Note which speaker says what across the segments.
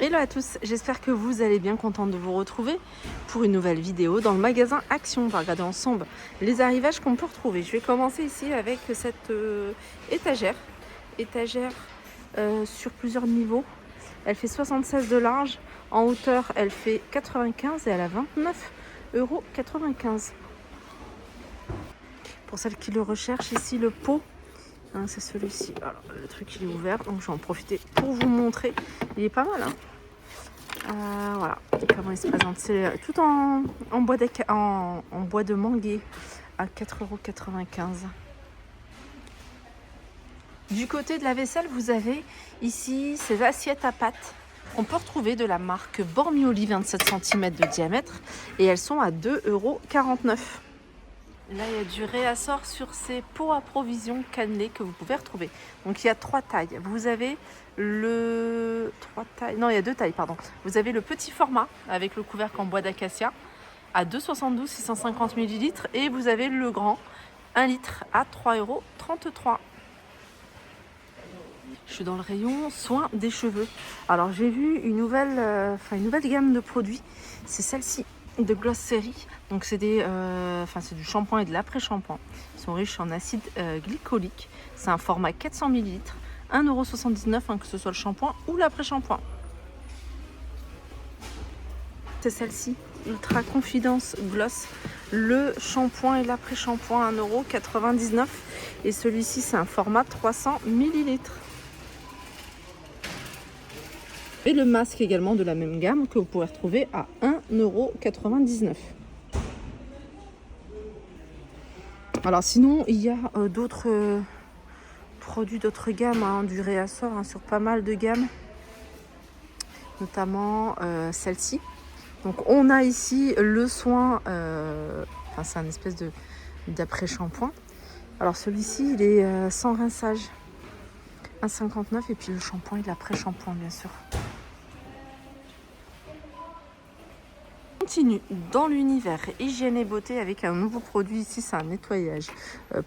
Speaker 1: Hello à tous, j'espère que vous allez bien, contente de vous retrouver pour une nouvelle vidéo dans le magasin Action. On va regarder ensemble les arrivages qu'on peut retrouver. Je vais commencer ici avec cette étagère sur plusieurs niveaux. Elle fait 76 de large, en hauteur elle fait 95 et elle a 29,95 €. Pour celles qui le recherchent, ici le pot. Hein, c'est celui-ci. Alors, le truc il est ouvert, donc je vais en profiter pour vous montrer. Il est pas mal, hein. Voilà comment il se présente. C'est tout en bois de manguier à 4,95 €. Du côté de la vaisselle, vous avez ici ces assiettes à pâte qu'on peut retrouver de la marque Bormioli, 27 cm de diamètre, et elles sont à 2,49 €. Là, il y a du réassort sur ces pots à provision cannelés que vous pouvez retrouver. Donc, il y a 3 tailles. Vous avez il y a 2 tailles, pardon. Vous avez le petit format avec le couvercle en bois d'acacia à 2,72 €, 650 ml. Et vous avez le grand, 1 litre à 3,33 €. Je suis dans le rayon soins des cheveux. Alors, j'ai vu une nouvelle gamme de produits. C'est celle-ci, de Glosserie. Donc c'est du shampoing et de l'après-shampoing. Ils sont riches en acide glycolique. C'est un format 400 ml, 1,79 €, que ce soit le shampoing ou l'après-shampoing. C'est celle-ci, Ultra Confidence Gloss, le shampoing et l'après-shampoing, 1,99 €. Et celui-ci, c'est un format 300 ml. Et le masque également de la même gamme que vous pouvez retrouver à 1,99 €. Alors sinon, il y a d'autres produits, d'autres gammes, hein, du réassort, hein, sur pas mal de gammes, notamment celle-ci. Donc on a ici le soin, c'est un espèce d'après-shampoing. Alors celui-ci, il est sans rinçage, 1,59 €, et puis le shampoing et l'après-shampoing, bien sûr. Continue dans l'univers hygiène et beauté avec un nouveau produit. Ici, c'est un nettoyage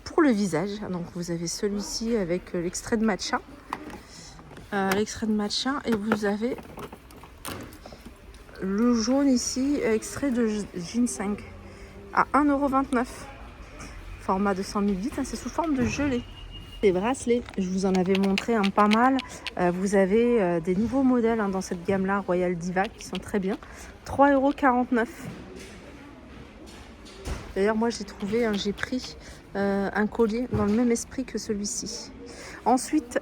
Speaker 1: pour le visage. Donc vous avez celui-ci avec l'extrait de matcha, et vous avez le jaune ici, extrait de ginseng à 1,29 €. Format de 100 ml, hein, c'est sous forme de gelée. Les bracelets, je vous en avais montré pas mal. Vous avez des nouveaux modèles, hein, dans cette gamme-là, Royal Diva, qui sont très bien. 3,49 €. D'ailleurs, moi, j'ai pris un collier dans le même esprit que celui-ci. Ensuite,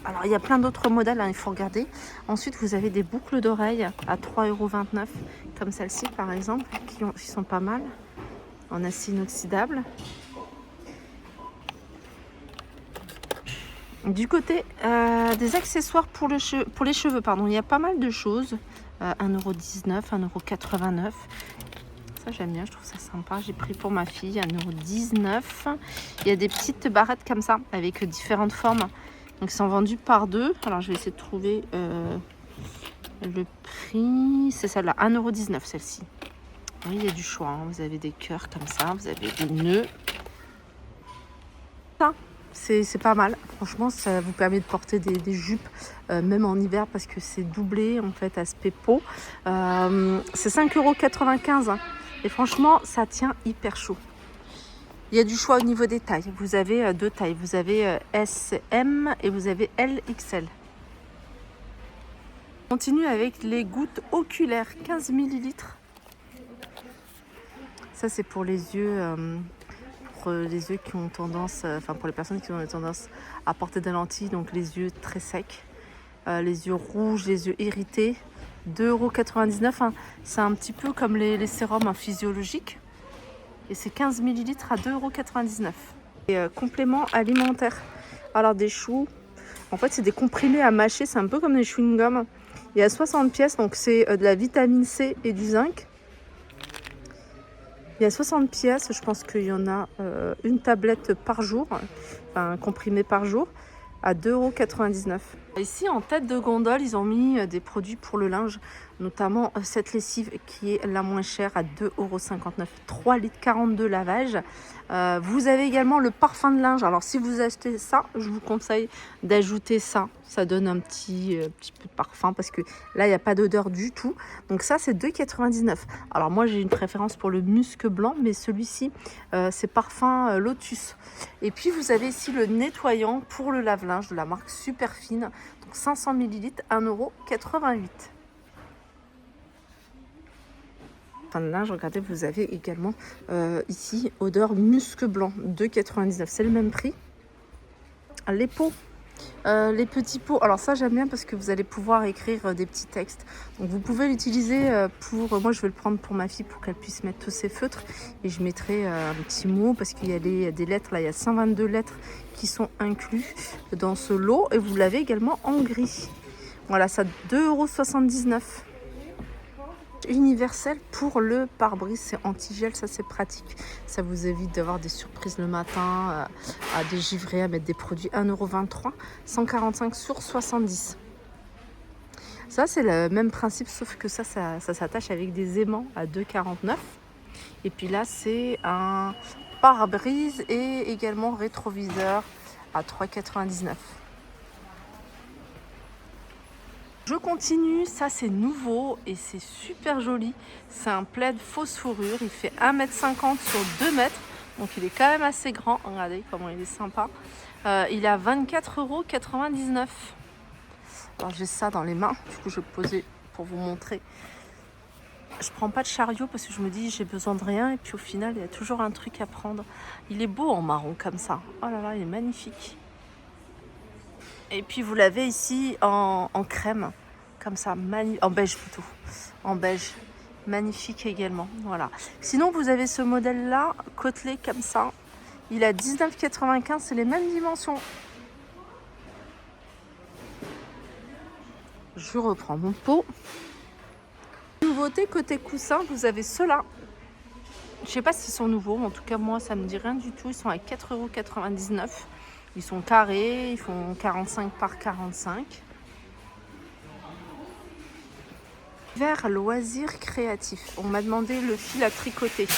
Speaker 1: alors il y a plein d'autres modèles, hein, il faut regarder. Ensuite, vous avez des boucles d'oreilles à 3,29 €, comme celle-ci, par exemple, qui sont pas mal, en acier inoxydable. Du côté des accessoires pour les cheveux, il y a pas mal de choses. 1,19 €, 1,89 €. Ça, j'aime bien, je trouve ça sympa. J'ai pris pour ma fille 1,19 €. Il y a des petites barrettes comme ça, avec différentes formes. Donc, ils sont vendus par 2. Alors, je vais essayer de trouver le prix. C'est celle-là, 1,19 € celle-ci. Oui, il y a du choix, hein. Vous avez des cœurs comme ça, vous avez des nœuds. Ça, c'est pas mal. Franchement, ça vous permet de porter des jupes, même en hiver, parce que c'est doublé, en fait, aspect peau. C'est 5,95 €, hein. Et franchement, ça tient hyper chaud. Il y a du choix au niveau des tailles. Vous avez 2 tailles. Vous avez S, M et vous avez L, XL. On continue avec les gouttes oculaires, 15 ml. Ça, c'est pour les yeux. Pour les yeux qui ont tendance, pour les personnes qui ont tendance à porter des lentilles, donc les yeux très secs, les yeux rouges, les yeux irrités. 2,99 €, hein. C'est un petit peu comme les sérums, hein, physiologiques. Et c'est 15 ml à 2,99 €. Et compléments alimentaires. Alors des choux, en fait c'est des comprimés à mâcher, c'est un peu comme des chewing-gums. Il y a 60 pièces, donc c'est de la vitamine C et du zinc. Il y a 60 pièces, je pense qu'il y en a une tablette par jour, un comprimé par jour, à 2,99 €. Ici, en tête de gondole, ils ont mis des produits pour le linge, notamment cette lessive qui est la moins chère à 2,59 €, 3 litres 42 lavage. Vous avez également le parfum de linge. Alors, si vous achetez ça, je vous conseille d'ajouter ça. Ça donne un petit peu de parfum parce que là, il n'y a pas d'odeur du tout. Donc ça, c'est 2,99 €. Alors moi, j'ai une préférence pour le musc blanc, mais celui-ci, c'est parfum Lotus. Et puis, vous avez ici le nettoyant pour le lave-linge de la marque Superfine. Donc 500 ml, 1,88 €. Fin de linge, regardez, vous avez également ici odeur musc blanc, 2,99 €. C'est le même prix. Les pots. Les petits pots, alors ça j'aime bien parce que vous allez pouvoir écrire des petits textes. Donc vous pouvez l'utiliser pour, moi je vais le prendre pour ma fille pour qu'elle puisse mettre tous ses feutres. Et je mettrai un petit mot parce qu'il y a des lettres, là il y a 122 lettres qui sont inclus dans ce lot. Et vous l'avez également en gris. Voilà, ça 2,79 €. Universel pour le pare-brise, c'est anti-gel, ça c'est pratique. Ça vous évite d'avoir des surprises le matin, à dégivrer, à mettre des produits 1,23 €, 145 sur 70. Ça c'est le même principe, sauf que ça s'attache avec des aimants à 2,49 €. Et puis là c'est un pare-brise et également rétroviseur à 3,99 €. Je continue, ça c'est nouveau et c'est super joli. C'est un plaid fausse fourrure, il fait 1,50 m sur 2 mètres. Donc il est quand même assez grand, regardez comment il est sympa. Il est à 24,99 €. Alors j'ai ça dans les mains, du coup je vais poser pour vous montrer. Je prends pas de chariot parce que je me dis j'ai besoin de rien et puis au final il y a toujours un truc à prendre. Il est beau en marron comme ça, oh là là il est magnifique. Et puis vous l'avez ici en crème, comme ça, en beige plutôt, en beige, magnifique également, voilà. Sinon vous avez ce modèle-là, côtelé comme ça, il a 19,95 €, c'est les mêmes dimensions. Je reprends mon pot. Nouveauté côté coussin, vous avez ceux-là. Je sais pas s'ils sont nouveaux, mais en tout cas moi ça me dit rien du tout, ils sont à 4,99 €. Ils sont carrés, ils font 45 par 45. Vers loisirs créatifs. On m'a demandé le fil à tricoter.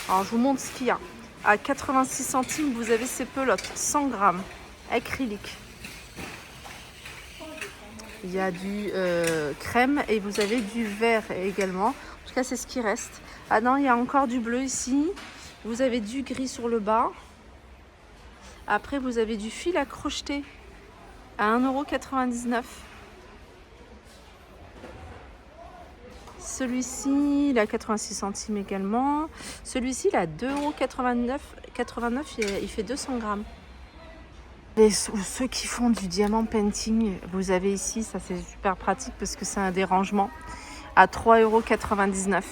Speaker 1: Alors je vous montre ce qu'il y a. À 86 centimes, vous avez ces pelotes, 100 grammes, acrylique. Il y a du crème et vous avez du vert également. En tout cas, c'est ce qui reste. Ah non, il y a encore du bleu ici. Vous avez du gris sur le bas. Après, vous avez du fil à crocheter à 1,99 €. Celui-ci, il a 86 centimes également. Celui-ci, il a 2,89 €. Il fait 200 grammes. Ceux qui font du diamant painting, vous avez ici, ça c'est super pratique parce que c'est un dérangement, à 3,99 €.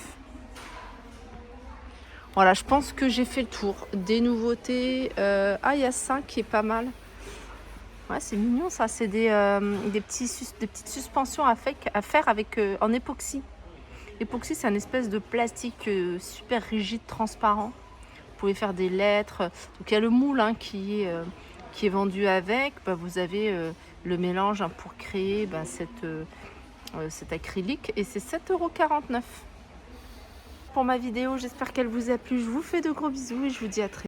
Speaker 1: Voilà, je pense que j'ai fait le tour des nouveautés. Ah, il y a ça qui est pas mal. Ouais, c'est mignon ça, c'est des petites suspensions à faire avec, en époxy. L'époxy, c'est un espèce de plastique super rigide, transparent. Vous pouvez faire des lettres. Donc il y a le moule qui est vendu avec. Bah, vous avez le mélange pour créer cet acrylique et c'est 7,49 € pour ma vidéo. J'espère qu'elle vous a plu. Je vous fais de gros bisous et je vous dis à très vite.